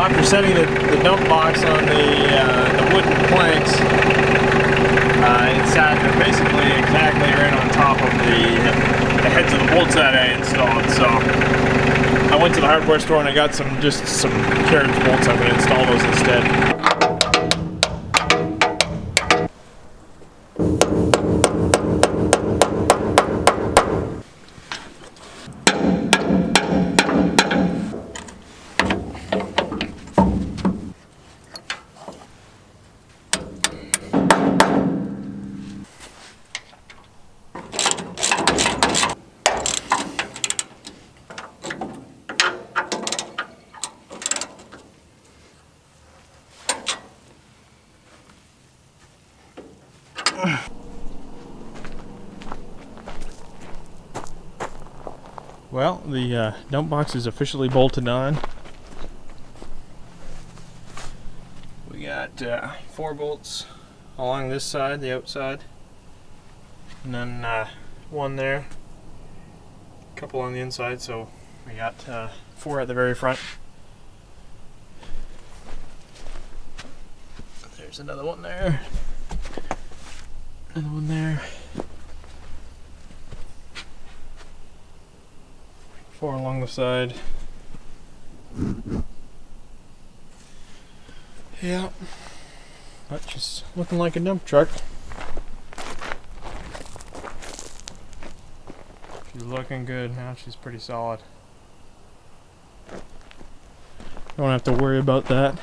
after setting the dump box on the wooden planks, it sat basically exactly right on top of the heads of the bolts that I installed. So I went to the hardware store and I got some carriage bolts. I'm going to install those instead. Well, the dump box is officially bolted on. We got 4 bolts along this side, the outside, and then 1 there, a couple on the inside, so we got 4 at the very front. There's another one there, another one there. 4 along the side. Yeah, but just looking like a dump truck. She's looking good now. She's pretty solid. Don't have to worry about that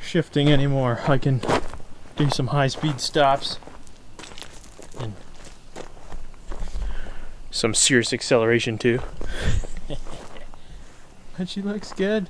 shifting anymore. I can do some high-speed stops and some serious acceleration too. But she looks good.